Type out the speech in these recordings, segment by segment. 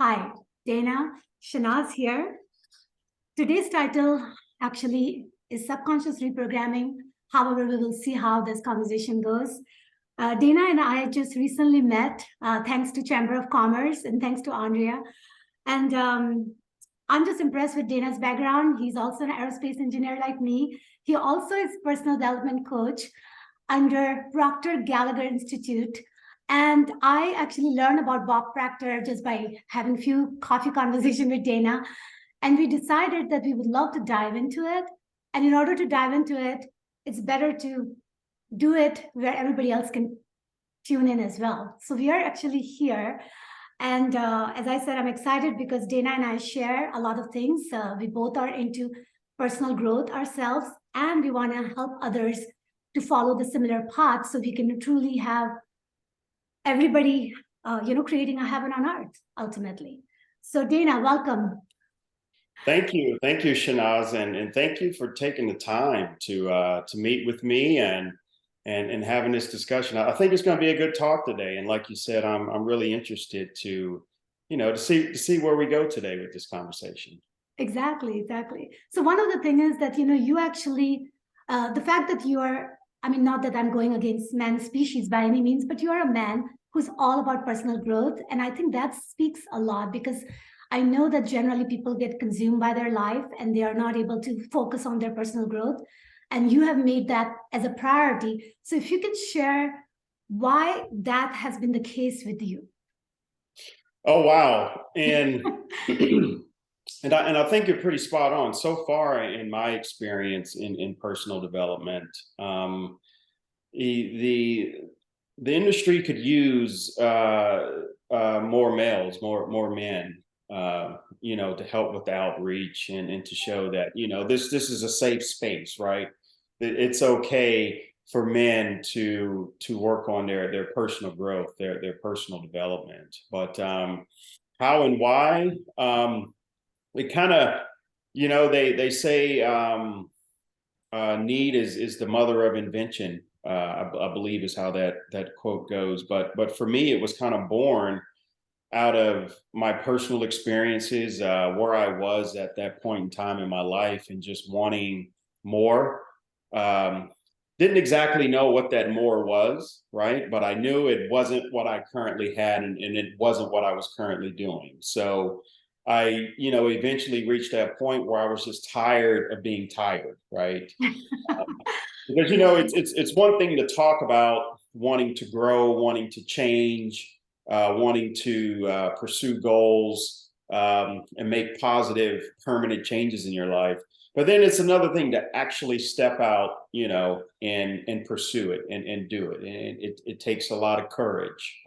Hi, Dana, Shehnaz here. Today's title actually is Subconscious Reprogramming. However, we will see how this conversation goes. Dana and I just recently met, thanks to Chamber of Commerce and thanks to Andrea. And I'm just impressed with Dana's background. He's also an aerospace engineer like me. He also is personal development coach under Proctor Gallagher Institute. And I actually learned about Bob Proctor just by having a few coffee conversations with Dana. And we decided that we would love to dive into it. And in order to dive into it, it's better to do it where everybody else can tune in as well. So we are actually here. And as I said, I'm excited because Dana and I share a lot of things. We both are into personal growth ourselves, and we want to help others to follow the similar path so we can truly have everybody, creating a heaven on earth, ultimately. So Dana, welcome. Thank you, Shehnaz, and thank you for taking the time to meet with me and having this discussion. I think it's going to be a good talk today, and like you said, I'm really interested to see where we go today with this conversation. Exactly. So one of the things is that you actually the fact that you are, I mean, not that I'm going against man species by any means, but you are a man who's all about personal growth, and I think that speaks a lot because I know that generally people get consumed by their life and they are not able to focus on their personal growth. And you have made that as a priority. So if you can share why that has been the case with you. Oh, wow. And and I think you're pretty spot on. So far in my experience in personal development, the industry could use more males, more men, to help with the outreach and to show that, this is a safe space, right? It's okay for men to work on their personal growth, their personal development. But how and why? It kind of, they say need is the mother of invention. I believe is how that quote goes. But for me, it was kind of born out of my personal experiences, where I was at that point in time in my life, and just wanting more. Didn't exactly know what that more was, right? But I knew it wasn't what I currently had, and it wasn't what I was currently doing. So I, eventually reached that point where I was just tired of being tired, right? Because it's one thing to talk about wanting to grow, wanting to change, wanting to pursue goals, and make positive, permanent changes in your life. But then it's another thing to actually step out, and pursue it and do it. And it takes a lot of courage.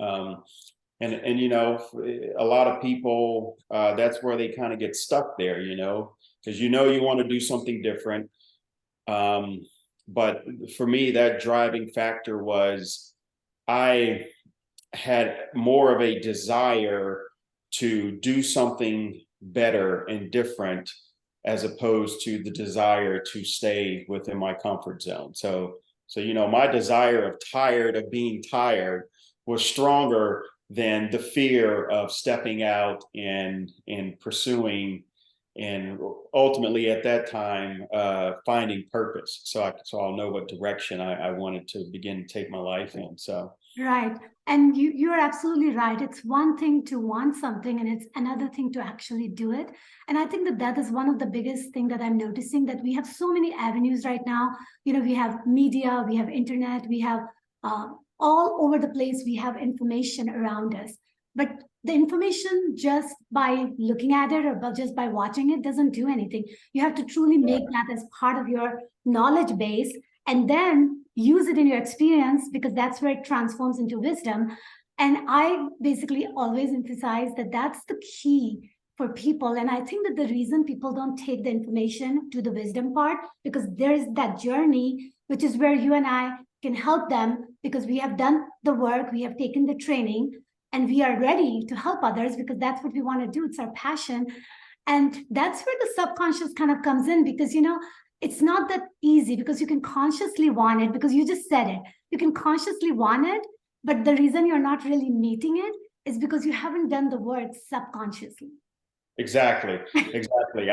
And a lot of people, that's where they kind of get stuck there, because you want to do something different. But for me, that driving factor was I had more of a desire to do something better and different, as opposed to the desire to stay within my comfort zone. So my desire of being tired was stronger than the fear of stepping out and pursuing, and ultimately at that time finding purpose. So I'll know what direction I wanted to begin to take my life in. So right. And you're absolutely right. It's one thing to want something, and it's another thing to actually do it. And I think that is one of the biggest thing that I'm noticing, that we have so many avenues right now. We have media, we have internet, we have all over the place, we have information around us. But the information, just by looking at it or just by watching it, doesn't do anything. You have to truly make that as part of your knowledge base, and then use it in your experience, because that's where it transforms into wisdom. And I basically always emphasize that that's the key for people. And I think that the reason people don't take the information to the wisdom part, because there's that journey, which is where you and I can help them, because we have done the work, we have taken the training, and we are ready to help others, because that's what we want to do. It's our passion. And that's where the subconscious kind of comes in, because it's not that easy, because you can consciously want it, because you just said it. You can consciously want it, but the reason you're not really meeting it is because you haven't done the work subconsciously. Exactly. Exactly.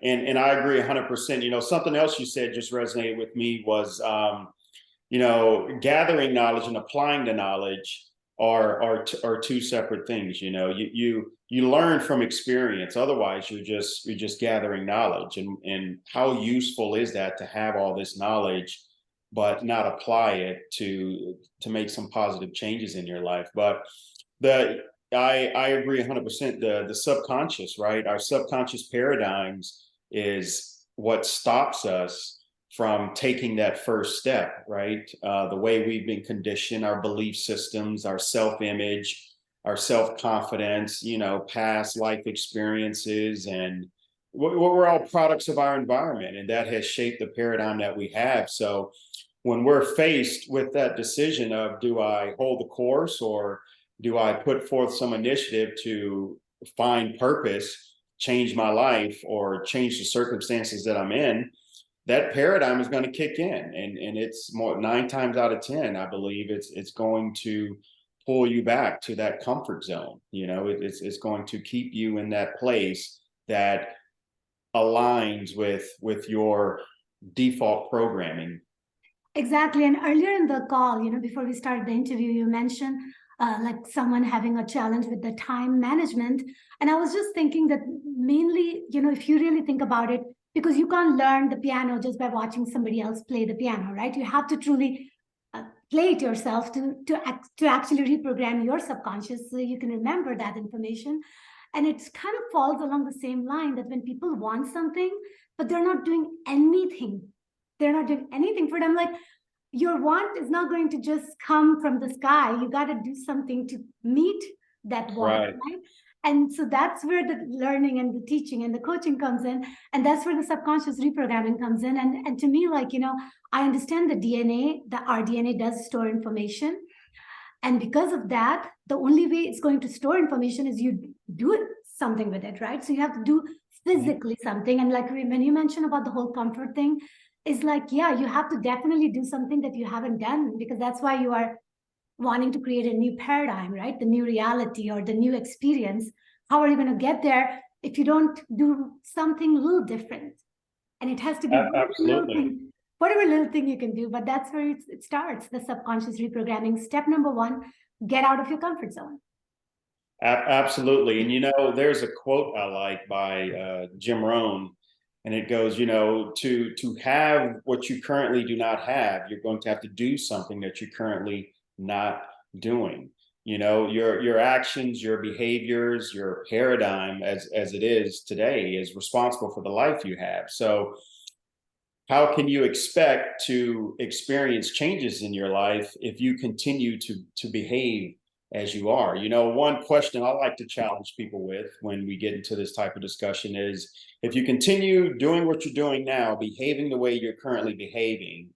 And I agree 100%. Something else you said just resonated with me was, gathering knowledge and applying the knowledge are two separate things. You learn from experience. Otherwise, you're just gathering knowledge. And how useful is that to have all this knowledge, but not apply it to make some positive changes in your life? But the I agree 100%. The subconscious, right? Our subconscious paradigms is what stops us from taking that first step, right? The way we've been conditioned, our belief systems, our self-image, our self-confidence, past life experiences, and we're all products of our environment, and that has shaped the paradigm that we have. So when we're faced with that decision of, do I hold the course, or do I put forth some initiative to find purpose, change my life, or change the circumstances that I'm in, that paradigm is going to kick in. And it's more 9 times out of 10, I believe it's going to pull you back to that comfort zone. It's going to keep you in that place that aligns with your default programming. Exactly. And earlier in the call, before we started the interview, you mentioned like someone having a challenge with the time management. And I was just thinking that mainly, if you really think about it, because you can't learn the piano just by watching somebody else play the piano, right? You have to truly play it yourself to actually reprogram your subconscious so you can remember that information. And it kind of falls along the same line that when people want something, but they're not doing anything, for them. Like, your want is not going to just come from the sky. You got to do something to meet that want, right? And so that's where the learning and the teaching and the coaching comes in. And that's where the subconscious reprogramming comes in. And to me, like, I understand the DNA, that our DNA does store information. And because of that, the only way it's going to store information is you do something with it, right? So you have to do physically something. And like when you mentioned about the whole comfort thing, is like, yeah, you have to definitely do something that you haven't done, because that's why you are wanting to create a new paradigm, right? The new reality or the new experience. How are you going to get there if you don't do something a little different? And it has to be whatever little thing you can do, but that's where it starts, the subconscious reprogramming. Step number 1, get out of your comfort zone. Absolutely. And there's a quote I like by Jim Rohn, and it goes, to have what you currently do not have, you're going to have to do something that you're currently not doing. Your actions, your behaviors, your paradigm as it is today is responsible for the life you have. So how can you expect to experience changes in your life if you continue to behave as you are? One question I like to challenge people with when we get into this type of discussion is, if you continue doing what you're doing now, behaving the way you're currently behaving,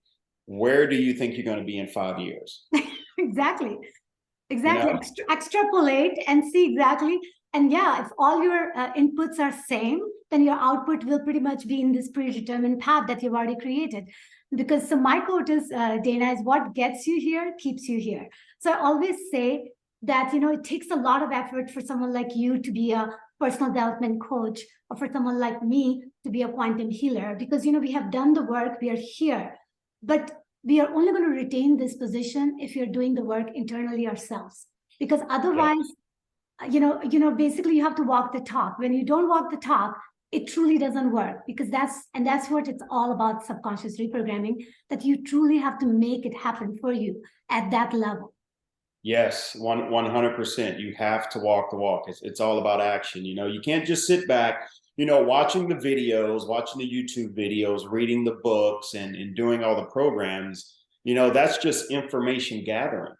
where do you think you're going to be in 5 years? Exactly. Extrapolate and see exactly. And yeah, if all your inputs are same, then your output will pretty much be in this predetermined path that you've already created. Because so my quote is, Dana, is what gets you here keeps you here. So I always say that, it takes a lot of effort for someone like you to be a personal development coach, or for someone like me to be a quantum healer, because, we have done the work, we are here. But we are only going to retain this position if you're doing the work internally ourselves, because otherwise, basically you have to walk the talk. When you don't walk the talk, it truly doesn't work, because that's what it's all about, subconscious reprogramming, that you truly have to make it happen for you at that level. Yes, 100%. You have to walk the walk. It's all about action. You can't just sit back, watching the videos, watching the YouTube videos, reading the books, and doing all the programs. That's just information gathering.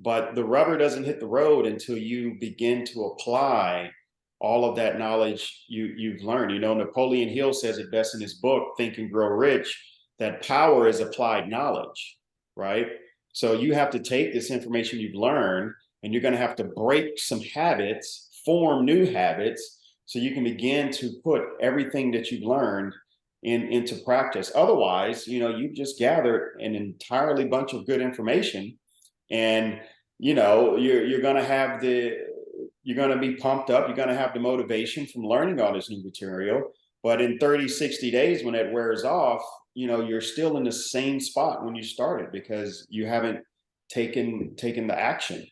But the rubber doesn't hit the road until you begin to apply all of that knowledge you've learned. Napoleon Hill says it best in his book, Think and Grow Rich, that power is applied knowledge, right? So you have to take this information you've learned, and you're going to have to break some habits, form new habits, so you can begin to put everything that you've learned into practice. Otherwise, you've just gathered an entirely bunch of good information, and you're going to have you're going to be pumped up. You're going to have the motivation from learning all this new material. But in 30, 60 days, when it wears off, you're still in the same spot when you started because you haven't taken the action.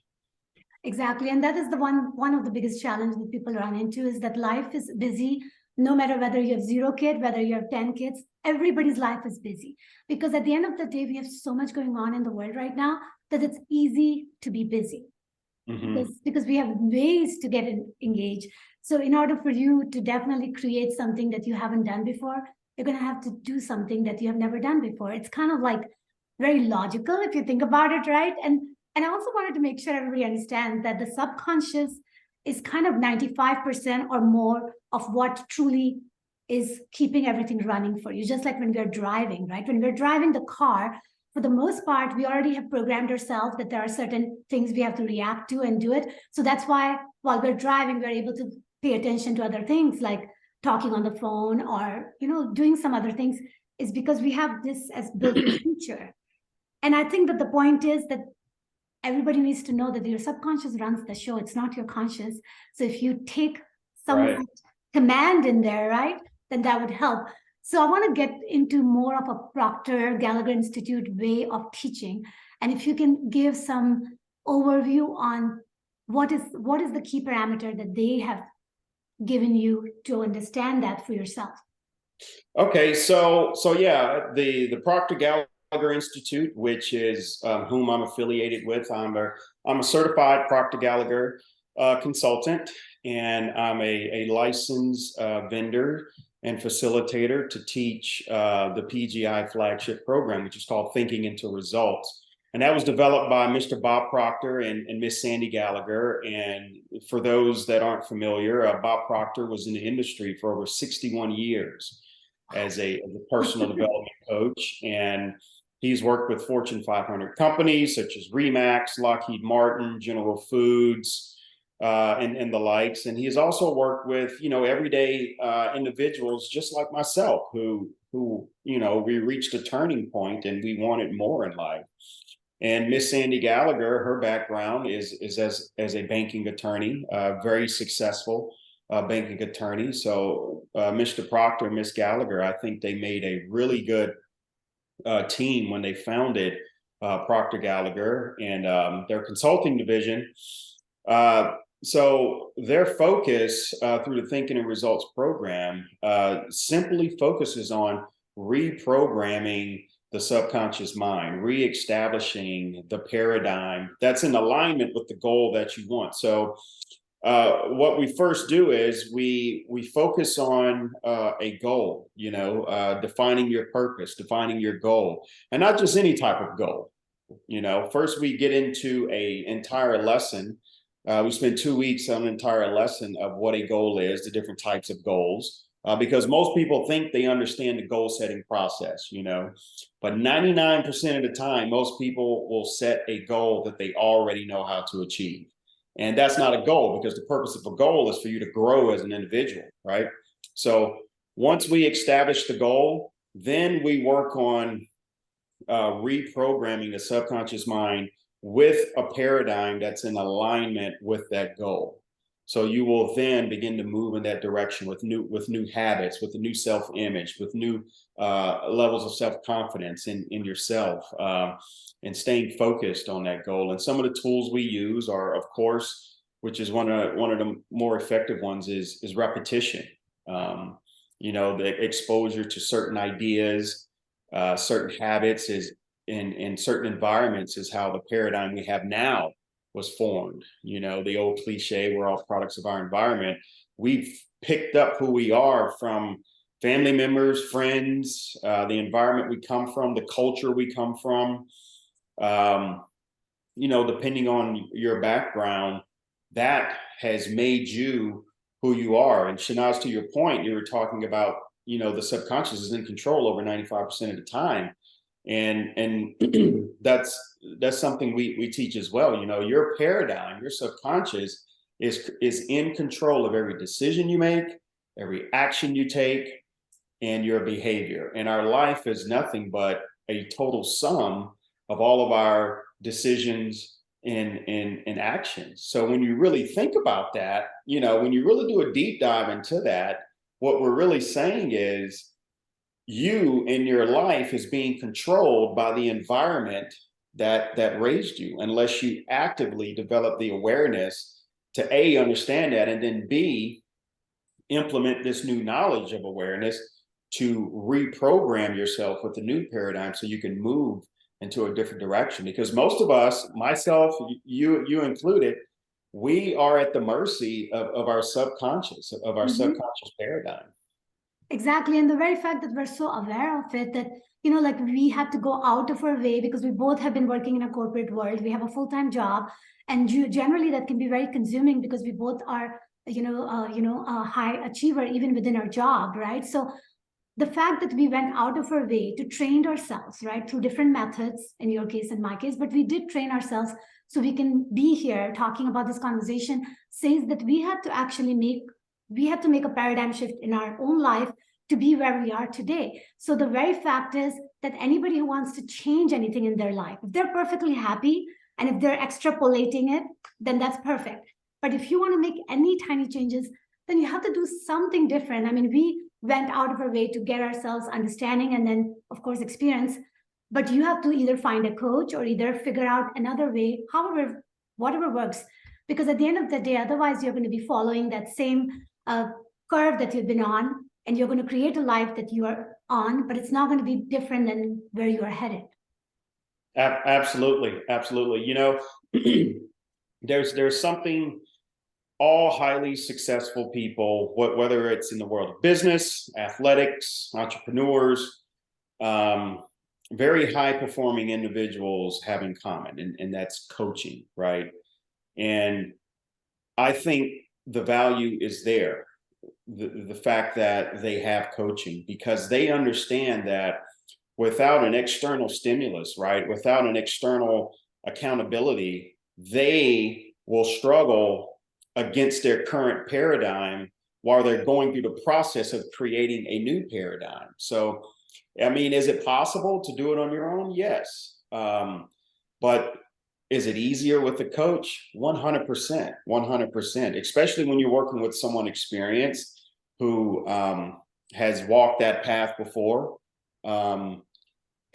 Exactly. And that is the one of the biggest challenges that people run into, is that life is busy. No matter whether you have 0 kids, whether you have 10 kids, everybody's life is busy. Because at the end of the day, we have so much going on in the world right now that it's easy to be busy. Mm-hmm. Because we have ways to get engaged. So in order for you to definitely create something that you haven't done before, you're going to have to do something that you have never done before. It's kind of like very logical if you think about it, right? And I also wanted to make sure everybody understands that the subconscious is kind of 95% or more of what truly is keeping everything running for you. Just like when we're driving, right? When we're driving the car, for the most part, we already have programmed ourselves that there are certain things we have to react to and do it. So that's why while we're driving, we're able to pay attention to other things like talking on the phone or, doing some other things, is because we have this as built-in feature. And I think that the point is that everybody needs to know that your subconscious runs the show. It's not your conscious. So if you take some command in there, right, then that would help. So I want to get into more of a Proctor Gallagher Institute way of teaching. And if you can give some overview on what is the key parameter that they have given you to understand that for yourself. Okay, so yeah, the Proctor Gallagher Institute, which is whom I'm affiliated with. I'm a certified Proctor Gallagher consultant, and I'm a licensed vendor and facilitator to teach the PGI flagship program, which is called Thinking into Results. And that was developed by Mr. Bob Proctor and Miss Sandy Gallagher. And for those that aren't familiar, Bob Proctor was in the industry for over 61 years as a personal development coach. And he's worked with Fortune 500 companies such as Remax, Lockheed Martin, General Foods, and the likes. And he has also worked with, everyday individuals just like myself who, we reached a turning point and we wanted more in life. And Miss Sandy Gallagher, her background is as a banking attorney, very successful banking attorney. So Mr. Proctor and Miss Gallagher, I think they made a really good team when they founded Proctor Gallagher and their consulting division. So their focus through the Thinking and Results program simply focuses on reprogramming the subconscious mind, reestablishing the paradigm that's in alignment with the goal that you want. So what we first do is we focus on a goal, defining your purpose, defining your goal, and not just any type of goal. First we get into a entire lesson. We spend 2 weeks on an entire lesson of what a goal is, the different types of goals. Because most people think they understand the goal setting process, but 99% of the time, most people will set a goal that they already know how to achieve. And that's not a goal, because the purpose of a goal is for you to grow as an individual, right? So once we establish the goal, then we work on reprogramming the subconscious mind with a paradigm that's in alignment with that goal. So you will then begin to move in that direction with new habits, with a new self-image, with new levels of self-confidence in yourself, and staying focused on that goal. And some of the tools we use are, of course, which is one of the more effective ones, is repetition. The exposure to certain ideas, certain habits is in certain environments is how the paradigm we have now was formed. The old cliche, we're all products of our environment. We've picked up who we are from family members, friends, the environment we come from, the culture we come from. Depending on your background, that has made you who you are. And Shehnaz, to your point, you were talking about, the subconscious is in control over 95% of the time. And that's something we teach as well. Your paradigm, your subconscious is in control of every decision you make, every action you take, and your behavior. And our life is nothing but a total sum of all of our decisions in action. So when you really think about that, when you really do a deep dive into that, what we're really saying is you in your life is being controlled by the environment that raised you, unless you actively develop the awareness to A, understand that, and then B, implement this new knowledge of awareness to reprogram yourself with the new paradigm so you can move into a different direction. Because most of us, myself, you included, we are at the mercy of our subconscious, of our subconscious paradigm. Exactly. And the very fact that we're so aware of it, that, like we have to go out of our way because we both have been working in a corporate world. We have a full-time job. And generally that can be very consuming because we both are, a high achiever even within our job, right? So the fact that we went out of our way to train ourselves, right, through different methods, in your case, in my case, but we did train ourselves so we can be here talking about this conversation, says that we had to make a paradigm shift in our own life to be where we are today. So the very fact is that anybody who wants to change anything in their life, if they're perfectly happy and if they're extrapolating it, then that's perfect. But if you want to make any tiny changes, then you have to do something different. I mean, we went out of our way to get ourselves understanding and then, of course, experience. But you have to either find a coach or either figure out another way, whatever works. Because at the end of the day, otherwise you're going to be following that same curve that you've been on, and you're going to create a life that you are on, but it's not going to be different than where you are headed. Absolutely. There's something all highly successful people, whether it's in the world of business, athletics, entrepreneurs, very high performing individuals have in common, and that's coaching, right? And I think the value is there, the fact that they have coaching, because they understand that without an external stimulus, right, without an external accountability, they will struggle against their current paradigm while they're going through the process of creating a new paradigm. So, I mean, is it possible to do it on your own? Yes. But is it easier with a coach? 100%, 100%, especially when you're working with someone experienced who has walked that path before. Kind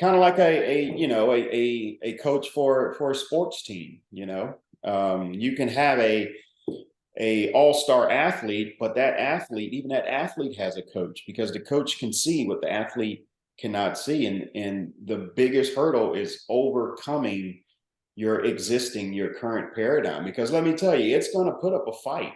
of like a coach for a sports team. You can have a all-star athlete, but even that athlete has a coach, because the coach can see what the athlete cannot see. And the biggest hurdle is overcoming your current paradigm, because let me tell you, it's going to put up a fight.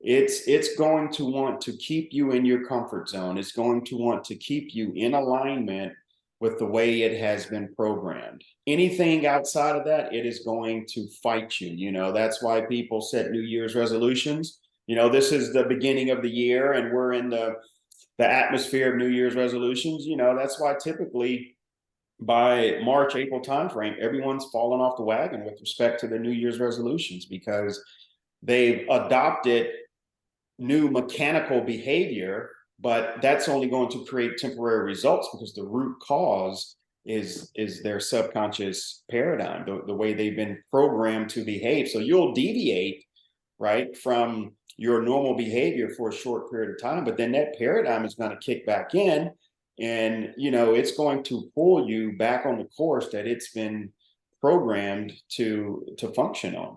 It's going to want to keep you in your comfort zone. It's going to want to keep you in alignment with the way it has been programmed. Anything outside of that, it is going to fight you. That's why people set New Year's resolutions. This is the beginning of the year and we're in the atmosphere of New Year's resolutions. That's why typically by March, April timeframe, everyone's fallen off the wagon with respect to their New Year's resolutions, because they've adopted new mechanical behavior, but that's only going to create temporary results, because the root cause is their subconscious paradigm, the way they've been programmed to behave. So you'll deviate, right, from your normal behavior for a short period of time, but then that paradigm is going to kick back in, and it's going to pull you back on the course that it's been programmed to function on.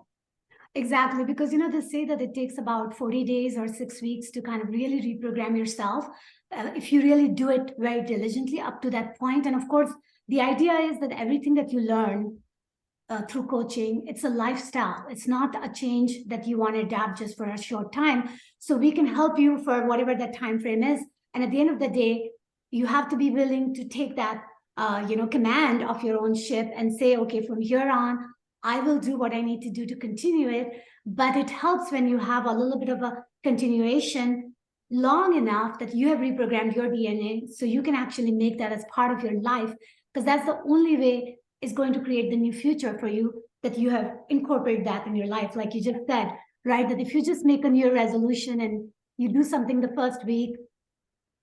Exactly, because they say that it takes about 40 days or 6 weeks to kind of really reprogram yourself, if you really do it very diligently up to that point. And of course, the idea is that everything that you learn through coaching, it's a lifestyle. It's not a change that you want to adapt just for a short time. So we can help you for whatever that time frame is. And at the end of the day, you have to be willing to take that command of your own ship and say, okay, from here on, I will do what I need to do to continue it. But it helps when you have a little bit of a continuation long enough that you have reprogrammed your DNA, so you can actually make that as part of your life, because that's the only way is going to create the new future for you, that you have incorporated that in your life. Like you just said, right, that if you just make a new resolution and you do something the first week,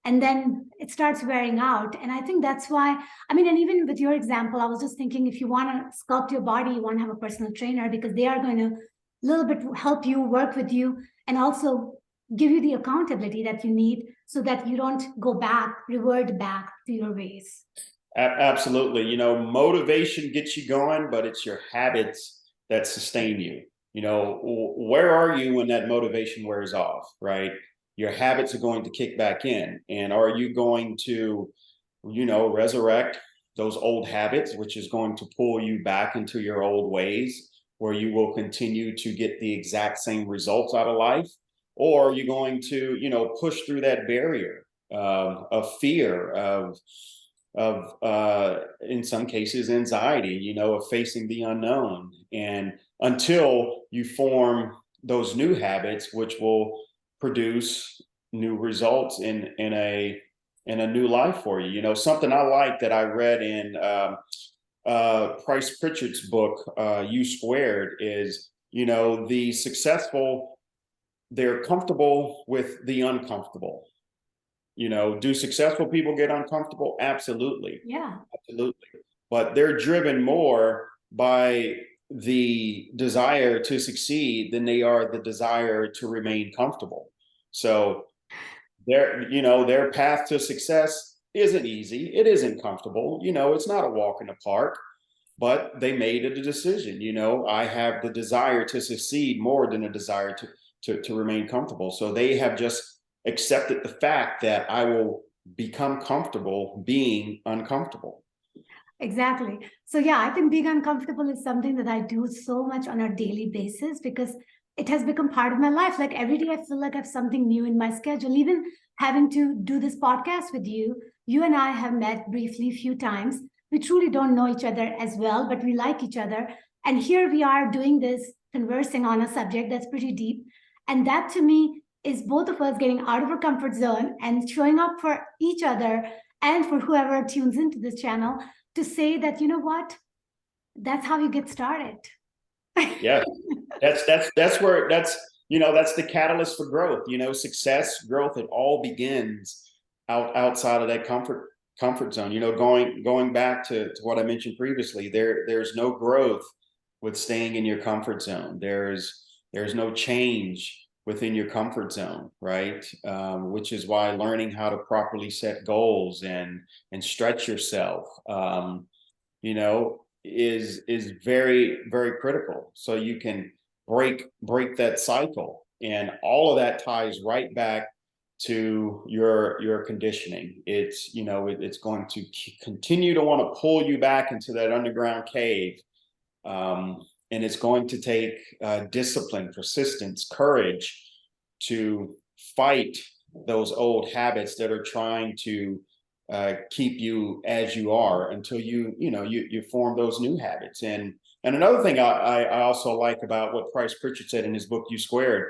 and then it starts wearing out. And I think that's why, I mean, and even with your example, I was just thinking, if you want to sculpt your body, you want to have a personal trainer, because they are going to a little bit help you, work with you, and also give you the accountability that you need so that you don't revert back to your ways. Absolutely. You know, motivation gets you going, but it's your habits that sustain you. You know, where are you when that motivation wears off, right? Your habits are going to kick back in. And are you going to, you know, resurrect those old habits, which is going to pull you back into your old ways, where you will continue to get the exact same results out of life? Or are you going to, you know, push through that barrier of fear, in some cases anxiety, you know, of facing the unknown, and until you form those new habits which will produce new results in a new life for you. You know, something I like that I read in Price Pritchard's book, U Squared, is, you know, the successful, they're comfortable with the uncomfortable. You know, do successful people get uncomfortable? Absolutely. Yeah. Absolutely. But they're driven more by the desire to succeed than they are the desire to remain comfortable. So their path to success isn't easy. It isn't comfortable. You know, it's not a walk in the park, but they made it a decision. You know, I have the desire to succeed more than a desire to remain comfortable. So they have just accepted the fact that I will become comfortable being uncomfortable. Exactly. So yeah, I think being uncomfortable is something that I do so much on a daily basis, because it has become part of my life. Like every day I feel like I have something new in my schedule. Even having to do this podcast with you, you and I have met briefly a few times. We truly don't know each other as well, but we like each other. And here we are doing this, conversing on a subject that's pretty deep. And that to me is both of us getting out of our comfort zone and showing up for each other and for whoever tunes into this channel, to say that, you know what, that's how you get started. Yeah, that's where that's the catalyst for growth. You know, success, growth, it all begins outside of that comfort zone. You know, going back to what I mentioned previously, there's no growth with staying in your comfort zone. There's no change within your comfort zone, right? Which is why learning how to properly set goals and stretch yourself, you know, is very, very critical. So you can break that cycle, and all of that ties right back to your conditioning. It's, you know, it's going to continue to want to pull you back into that underground cave. And it's going to take discipline, persistence, courage to fight those old habits that are trying to keep you as you are, until you form those new habits. And another thing I also like about what Price Pritchard said in his book U Squared,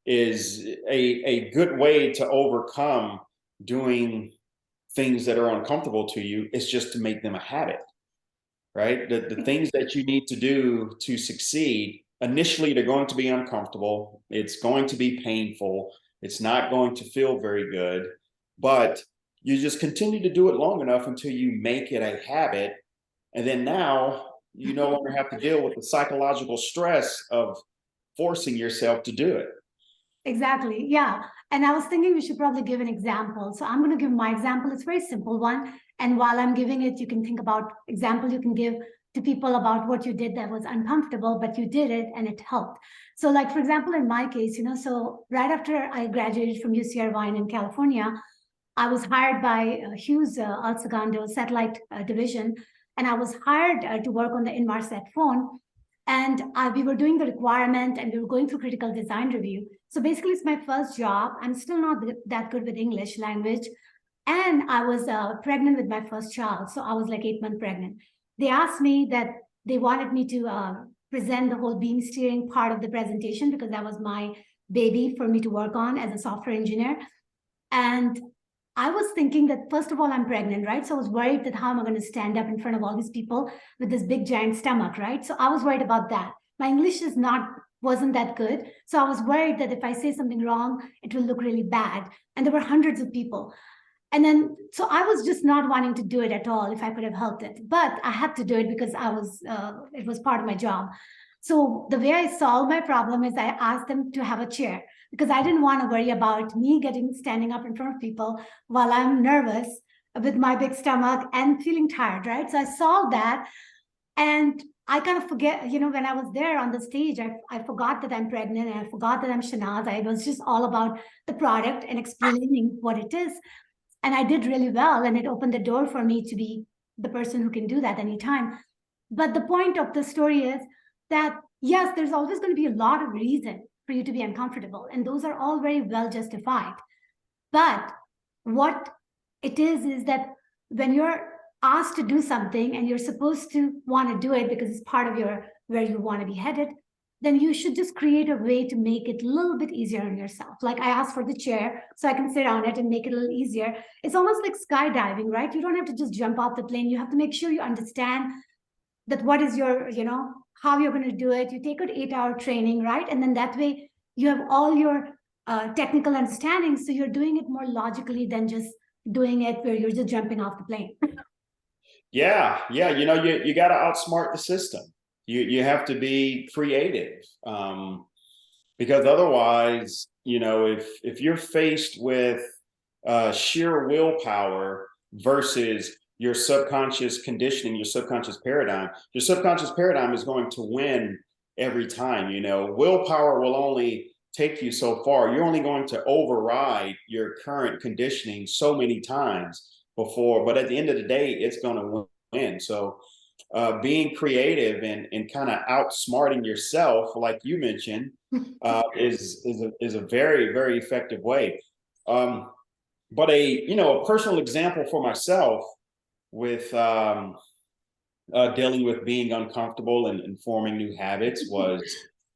is a good way to overcome doing things that are uncomfortable to you is just to make them a habit. Right? The things that you need to do to succeed, initially they're going to be uncomfortable. It's going to be painful. It's not going to feel very good, but you just continue to do it long enough until you make it a habit. And then now you no longer have to deal with the psychological stress of forcing yourself to do it. Exactly. Yeah. And I was thinking we should probably give an example. So I'm going to give my example. It's a very simple one. And while I'm giving it, you can think about example you can give to people about what you did that was uncomfortable, but you did it and it helped. So like, for example, in my case, you know, so right after I graduated from UC Irvine in California, I was hired by Hughes Al Segundo satellite division. And I was hired to work on the Inmarsat phone. And we were doing the requirement and we were going through critical design review. So basically, it's my first job. I'm still not that good with English language. And I was pregnant with my first child. So I was like 8 months pregnant. They asked me that they wanted me to present the whole beam steering part of the presentation, because that was my baby for me to work on as a software engineer. And I was thinking that, first of all, I'm pregnant, right? So I was worried that how am I going to stand up in front of all these people with this big giant stomach, right? So I was worried about that. My English is not wasn't that good. So I was worried that if I say something wrong, it will look really bad. And there were hundreds of people. And then, so I was just not wanting to do it at all if I could have helped it. But I had to do it because it was part of my job. So the way I solved my problem is I asked them to have a chair because I didn't want to worry about me standing up in front of people while I'm nervous with my big stomach and feeling tired, right? So I solved that. And I kind of forget, when I was there on the stage, I forgot that I'm pregnant and I forgot that I'm Shehnaz. I was just all about the product and explaining what it is. And I did really well. And it opened the door for me to be the person who can do that anytime. But the point of the story is that, yes, there's always going to be a lot of reason for you to be uncomfortable. And those are all very well justified. But what it is that when you're asked to do something and you're supposed to want to do it because it's part of where you want to be headed, then you should just create a way to make it a little bit easier on yourself. Like I asked for the chair so I can sit on it and make it a little easier. It's almost like skydiving, right? You don't have to just jump off the plane. You have to make sure you understand that what is your, how you're going to do it. You take an 8-hour training, right? And then that way you have all your technical understanding. So you're doing it more logically than just doing it where you're just jumping off the plane. Yeah. You got to outsmart the system. You have to be creative, because otherwise, if you're faced with sheer willpower versus your subconscious conditioning, your subconscious paradigm is going to win every time. Willpower will only take you so far. You're only going to override your current conditioning so many times before, but at the end of the day, it's going to win. So being creative and kind of outsmarting yourself, like you mentioned, is a very, very effective way. But a personal example for myself with dealing with being uncomfortable and forming new habits was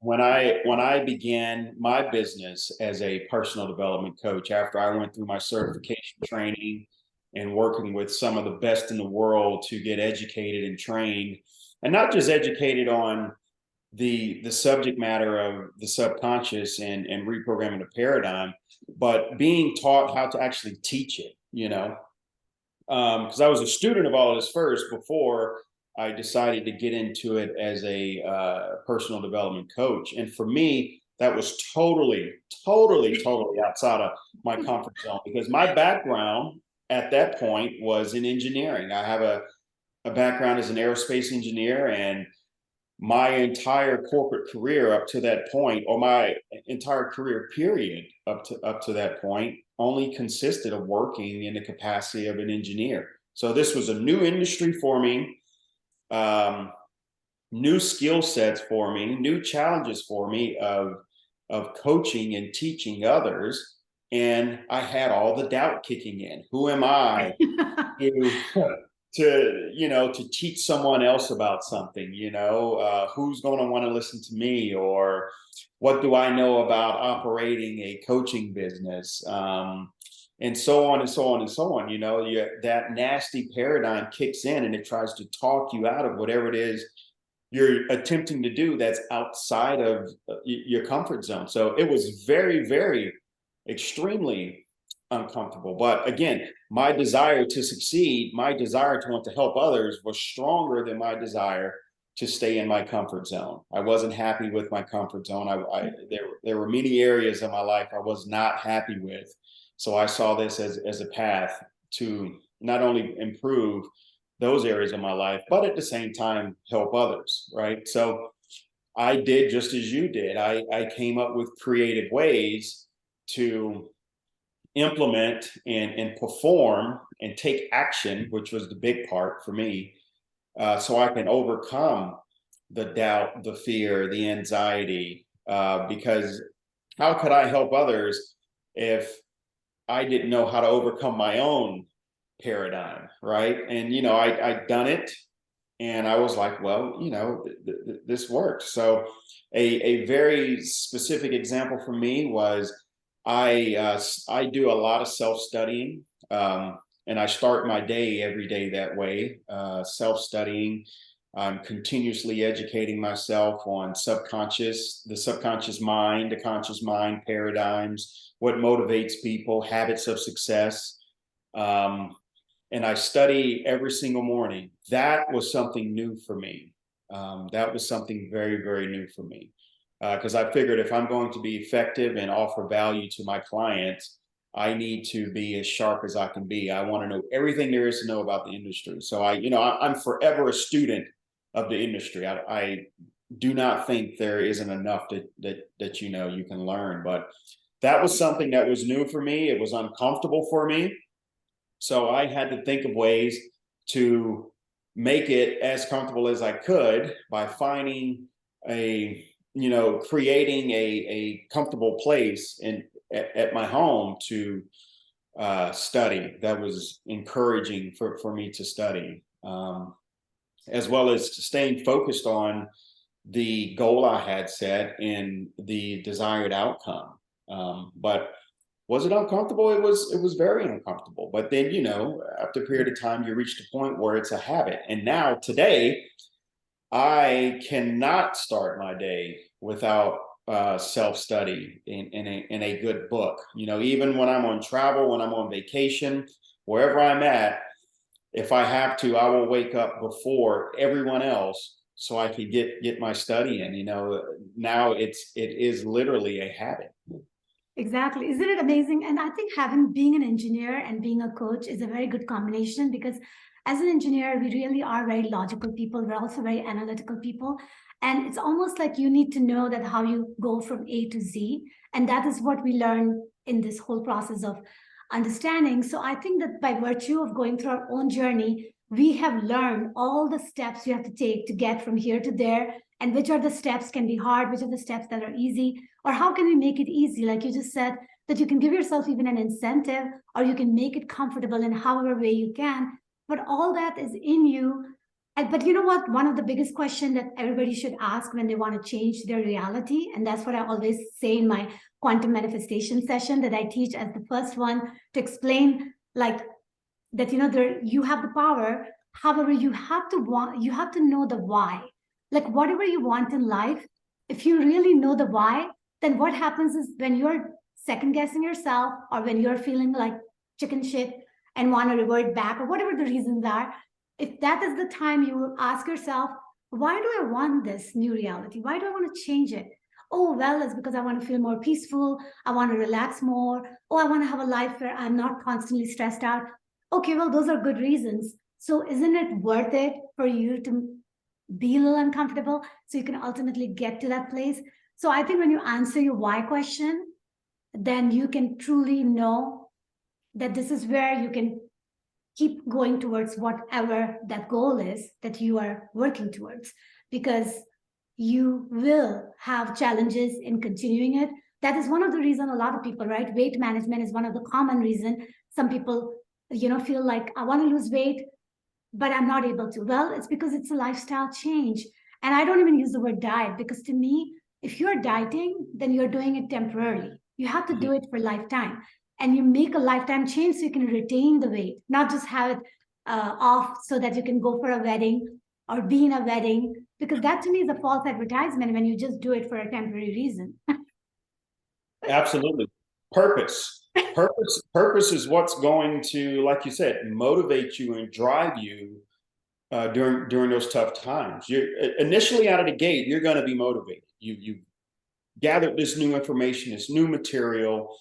when I began my business as a personal development coach after I went through my certification training and working with some of the best in the world to get educated and trained, and not just educated on the subject matter of the subconscious and reprogramming the paradigm, but being taught how to actually teach it, because I was a student of all of this first before I decided to get into it as a personal development coach. And for me, that was totally outside of my comfort zone because my background at that point was in engineering. I have a background as an aerospace engineer, and my entire corporate career up to that point, or my entire career period up to that point, only consisted of working in the capacity of an engineer. So this was a new industry for me, new skill sets for me, new challenges for me of coaching and teaching others. And I had all the doubt kicking in. Who am I to teach someone else about something? Who's going to want to listen to me, or what do I know about operating a coaching business? And so on and so on and so on. That nasty paradigm kicks in and it tries to talk you out of whatever it is you're attempting to do that's outside of your comfort zone. So it was very, very extremely uncomfortable. But again, my desire to succeed, my desire to want to help others was stronger than my desire to stay in my comfort zone. I wasn't happy with my comfort zone. There were many areas of my life I was not happy with. So I saw this as a path to not only improve those areas of my life, but at the same time, help others, right? So I did just as you did. I came up with creative ways to implement and perform and take action, which was the big part for me, so I can overcome the doubt, the fear, the anxiety, because how could I help others if I didn't know how to overcome my own paradigm, right? And, I'd done it and I was like, well, this works. So a very specific example for me was I do a lot of self-studying, and I start my day every day that way, self-studying, I'm continuously educating myself on the subconscious mind, the conscious mind paradigms, what motivates people, habits of success. And I study every single morning. That was something new for me. That was something very, very new for me. Because I figured if I'm going to be effective and offer value to my clients, I need to be as sharp as I can be. I want to know everything there is to know about the industry. So I'm forever a student of the industry. I do not think there isn't enough that you can learn. But that was something that was new for me. It was uncomfortable for me. So I had to think of ways to make it as comfortable as I could by finding creating a comfortable place at my home to study that was encouraging for me to study, as well as staying focused on the goal I had set and the desired outcome. But was it uncomfortable? It was very uncomfortable. But then, after a period of time, you reach the point where it's a habit. And now today, I cannot start my day without self-study in a good book. Even when I'm on travel, when I'm on vacation, wherever I'm at, if I have to, I will wake up before everyone else so I could get my study in. Now it is literally a habit. Exactly. Isn't it amazing? And I think being an engineer and being a coach is a very good combination, because as an engineer, we really are very logical people. We're also very analytical people. And it's almost like you need to know that how you go from A to Z. And that is what we learn in this whole process of understanding. So I think that by virtue of going through our own journey, we have learned all the steps you have to take to get from here to there, and which are the steps can be hard, which are the steps that are easy, or how can we make it easy? Like you just said, that you can give yourself even an incentive, or you can make it comfortable in however way you can. But all that is in you. But you know what? One of the biggest questions that everybody should ask when they want to change their reality, and that's what I always say in my quantum manifestation session that I teach as the first one to explain, like that, you have the power. However, you have to know the why. Like whatever you want in life, if you really know the why, then what happens is when you're second guessing yourself, or when you're feeling like chicken shit and want to revert back, or whatever the reasons are, if that is the time you will ask yourself, why do I want this new reality? Why do I want to change it? Oh, well, it's because I want to feel more peaceful. I want to relax more. Oh, I want to have a life where I'm not constantly stressed out. Okay, well, those are good reasons. So isn't it worth it for you to be a little uncomfortable so you can ultimately get to that place? So I think when you answer your why question, then you can truly know that this is where you can keep going towards whatever that goal is that you are working towards, because you will have challenges in continuing it. That is one of the reasons a lot of people, right? Weight management is one of the common reason. Some people, feel like I want to lose weight, but I'm not able to. Well, it's because it's a lifestyle change. And I don't even use the word diet, because to me, if you're dieting, then you're doing it temporarily. You have to do it for lifetime. And you make a lifetime change so you can retain the weight, not just have it off so that you can go for a wedding or be in a wedding, because that to me is a false advertisement when you just do it for a temporary reason. Absolutely. Purpose is what's going to, like you said, motivate you and drive you during those tough times. You're initially out of the gate, you're going to be motivated. You gathered this new information, this new material.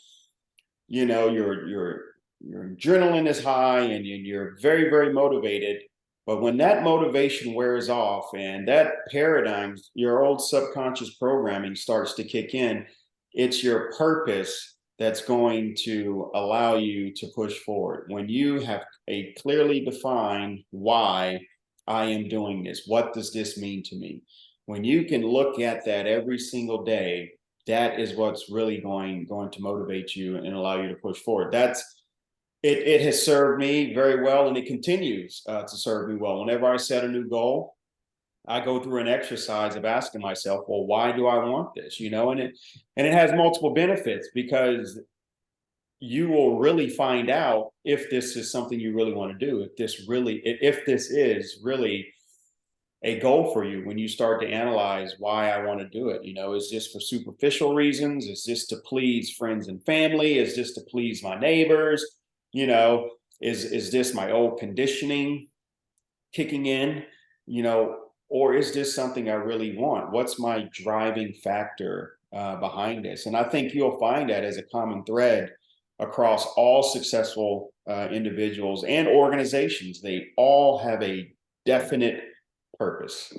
Your adrenaline is high, and you're very, very motivated. But when that motivation wears off and that paradigm, your old subconscious programming starts to kick in, it's your purpose that's going to allow you to push forward. When you have a clearly defined why I am doing this, what does this mean to me? When you can look at that every single day, that is what's really going to motivate you and allow you to push forward. It has served me very well, and it continues to serve me well. Whenever I set a new goal, I go through an exercise of asking myself, well, why do I want this? And it has multiple benefits, because you will really find out if this is something you really want to do, if this is really a goal for you when you start to analyze why I want to do it. Is this for superficial reasons? Is this to please friends and family? Is this to please my neighbors? Is this my old conditioning kicking in? Or is this something I really want? What's my driving factor behind this? And I think you'll find that as a common thread across all successful individuals and organizations. They all have a definite purpose.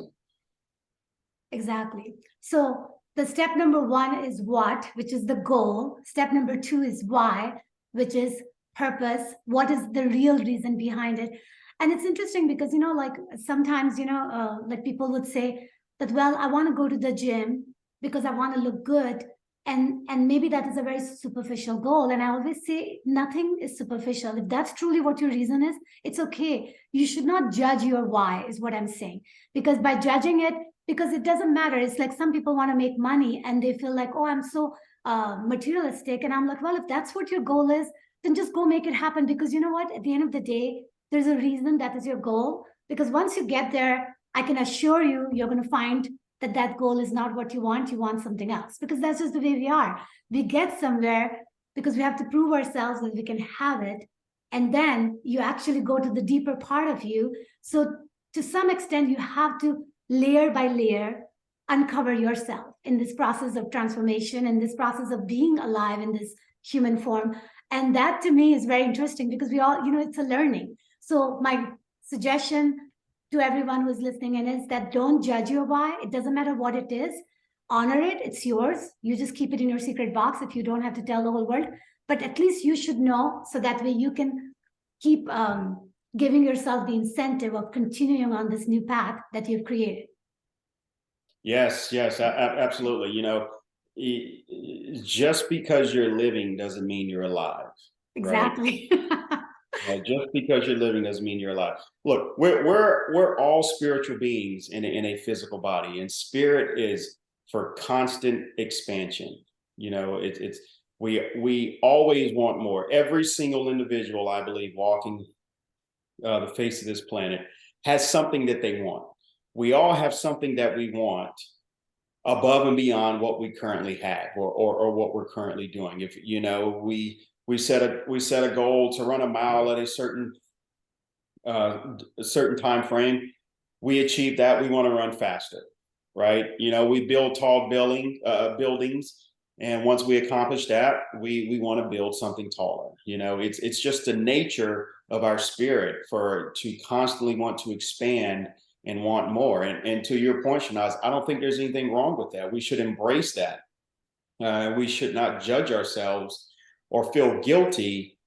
Exactly. So the step number 1 is what, which is the goal. Step number 2 is why, which is purpose. What is the real reason behind it? And it's interesting because, like sometimes, like people would say that, well, I want to go to the gym because I want to look good. And maybe that is a very superficial goal. And I always say nothing is superficial. If that's truly what your reason is, it's okay. You should not judge your why, is what I'm saying. Because by judging it, because it doesn't matter. It's like some people want to make money and they feel like, oh, I'm so materialistic. And I'm like, well, if that's what your goal is, then just go make it happen. Because you know what? At the end of the day, there's a reason that is your goal. Because once you get there, I can assure you, you're going to find that goal is not what you want something else, because that's just the way we are. We get somewhere because we have to prove ourselves that we can have it. And then you actually go to the deeper part of you. So to some extent, you have to layer by layer uncover yourself in this process of transformation, in this process of being alive in this human form. And that to me is very interesting because we all, it's a learning. So my suggestion to everyone who's listening in is that don't judge your why. It doesn't matter what it is. Honor it. It's yours. You just keep it in your secret box if you don't have to tell the whole world. But at least you should know, so that way you can keep giving yourself the incentive of continuing on this new path that you've created. Yes, absolutely. Just because you're living doesn't mean you're alive. Exactly. Right? Just because you're living doesn't mean you're alive. Look, we're all spiritual beings in a physical body, and spirit is for constant expansion. It's we always want more. Every single individual, I believe, walking the face of this planet has something that they want. We all have something that we want above and beyond what we currently have, or what we're currently doing. If we set a goal to run a mile at a certain time frame, we achieve that. We want to run faster, right? We build tall buildings, and once we accomplish that, we want to build something taller. It's just the nature of our spirit to constantly want to expand and want more. And to your point, Shehnaz, I don't think there's anything wrong with that. We should embrace that. We should not judge ourselves or feel guilty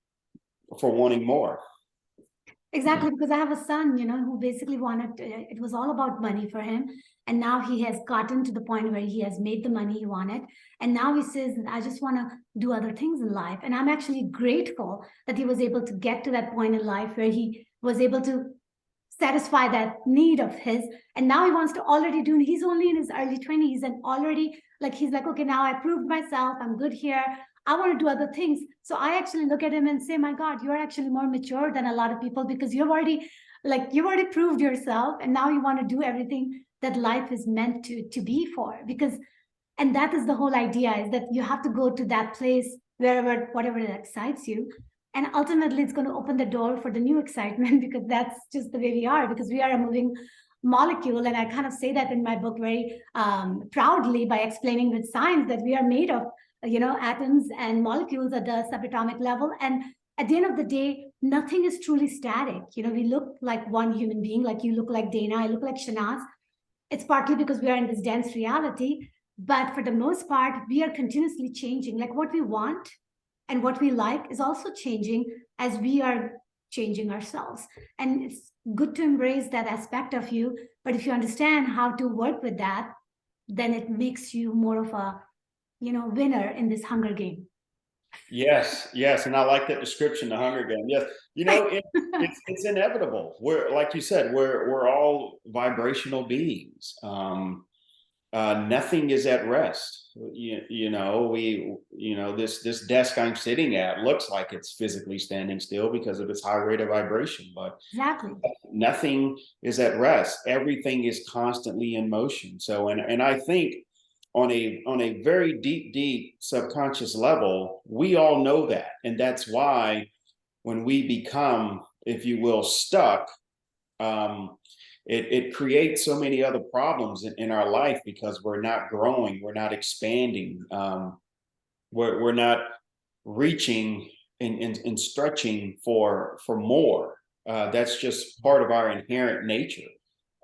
for wanting more. Exactly, because I have a son, who basically it was all about money for him. And now he has gotten to the point where he has made the money he wanted. And now he says, I just want to do other things in life. And I'm actually grateful that he was able to get to that point in life where he was able to satisfy that need of his. And now he wants to already do, he's only in his early 20s and already he's like, okay, now I proved myself. I'm good here. I want to do other things. So I actually look at him and say, my God, you're actually more mature than a lot of people, because you've already proved yourself. And now you want to do everything that life is meant to be for. And that is the whole idea, is that you have to go to that place whatever that excites you. And ultimately, it's going to open the door for the new excitement, because that's just the way we are, because we are a moving molecule. And I kind of say that in my book very proudly by explaining with science that we are made of, atoms and molecules at the subatomic level. And at the end of the day, nothing is truly static. We look like one human being, like you look like Dana, I look like Shehnaz. It's partly because we are in this dense reality. But for the most part, we are continuously changing. Like what we want and what we like is also changing as we are changing ourselves. And it's good to embrace that aspect of you. But if you understand how to work with that, then it makes you more of a, winner in this Hunger Game. Yes. And I like that description, the Hunger Game. Yes. It's inevitable. Like you said, we're all vibrational beings. nothing is at rest. This desk I'm sitting at looks like it's physically standing still because of its high rate of vibration, but Exactly. nothing is at rest. Everything is constantly in motion. So, and I think on a very deep subconscious level, we all know that. And that's why when we become, if you will, stuck, it creates so many other problems in our life because we're not growing, we're not expanding, we're not reaching and stretching for more. That's just part of our inherent nature.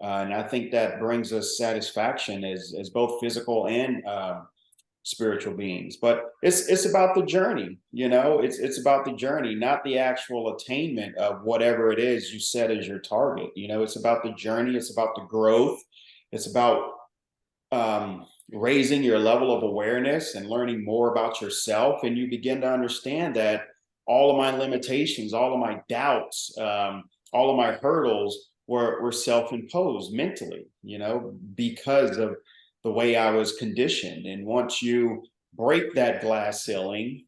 And I think that brings us satisfaction as both physical and spiritual beings. But it's about the journey, it's about the journey, not the actual attainment of whatever it is you set as your target. It's about the journey, it's about the growth, it's about raising your level of awareness and learning more about yourself. And you begin to understand that all of my limitations, all of my doubts, all of my hurdles were self-imposed mentally, because of the way I was conditioned. And once you break that glass ceiling,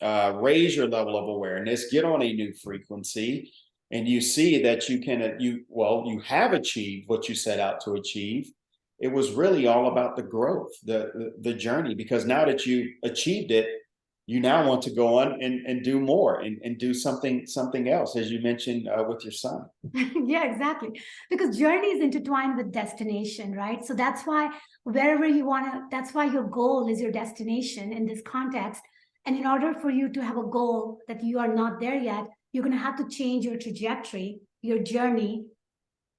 raise your level of awareness, get on a new frequency, and you see that you have achieved what you set out to achieve. It was really all about the growth, the journey, because now that you achieved it, you now want to go on and do more and do something else, as you mentioned with your son. Yeah, exactly. Because journey is intertwined with destination, right? So that's why wherever you want to, that's why your goal is your destination in this context. And in order for you to have a goal that you are not there yet, you're going to have to change your trajectory, your journey.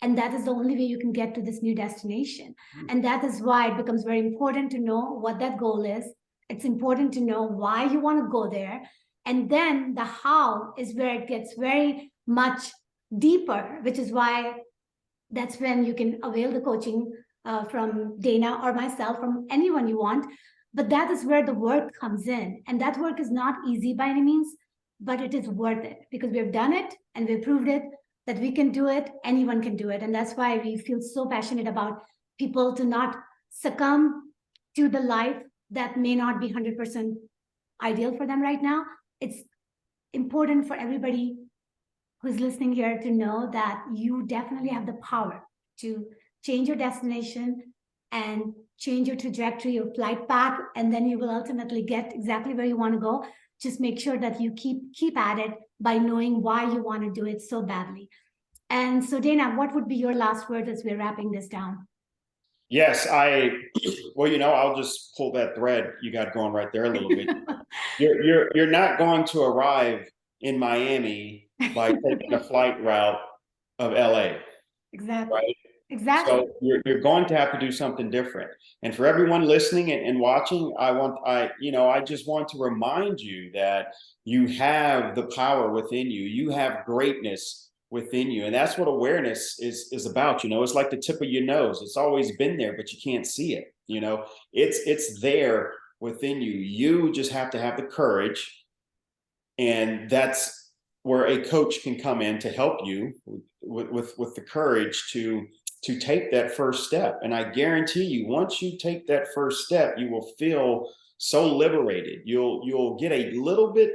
And that is the only way you can get to this new destination. And that is why it becomes very important to know what that goal is. It's important to know why you want to go there. And then the how is where it gets very much deeper, which is why that's when you can avail the coaching from Dana or myself, from anyone you want. But that is where the work comes in. And that work is not easy by any means, but it is worth it because we've done it and we've proved it that we can do it, anyone can do it. And that's why we feel so passionate about people to not succumb to the life that may not be 100% ideal for them right now. It's important for everybody who's listening here to know that you definitely have the power to change your destination and change your trajectory, your flight path, and then you will ultimately get exactly where you want to go. Just make sure that you keep at it by knowing why you want to do it so badly. And so, Dana, what would be your last word as we're wrapping this down? Yes, I'll just pull that thread you got going right there a little bit. You're not going to arrive in Miami by taking a flight route of LA. Exactly. Right? Exactly. So you're going to have to do something different. And for everyone listening and watching, I just want to remind you that you have the power within you. You have greatness within you. And that's what awareness is about. It's like the tip of your nose. It's always been there, but you can't see it. It's there within you. You just have to have the courage. And that's where a coach can come in to help you with the courage to take that first step. And I guarantee you, once you take that first step, you will feel so liberated. You'll get a little bit,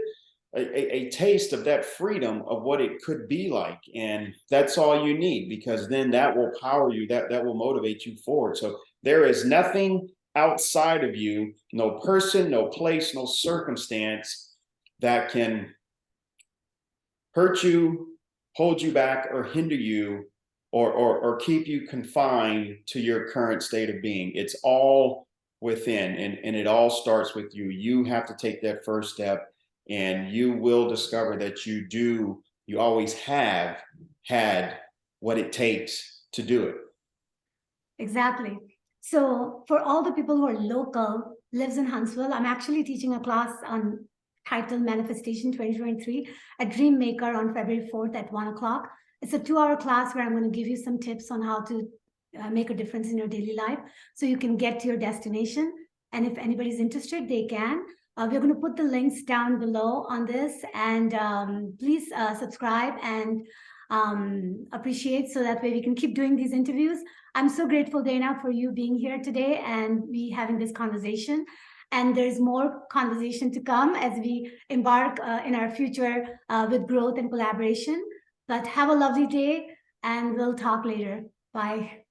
a taste of that freedom of what it could be like. And that's all you need, because then that will power you, that will motivate you forward. So there is nothing outside of you, no person, no place, no circumstance that can hurt you, hold you back, or hinder you, or keep you confined to your current state of being. It's all within, and it all starts with you. You have to take that first step, and you will discover that you always have had what it takes to do it. Exactly. So for all the people who are local, lives in Huntsville, I'm actually teaching a class on titled Manifestation 2023 at Dream Maker on February 4th at 1 o'clock. It's a 2-hour class where I'm going to give you some tips on how to make a difference in your daily life so you can get to your destination. And if anybody's interested, they can. We're going to put the links down below on this, and please subscribe and appreciate, so that way we can keep doing these interviews. I'm so grateful, Dana, for you being here today and we having this conversation. And there's more conversation to come as we embark in our future with growth and collaboration. But have a lovely day, and we'll talk later. Bye.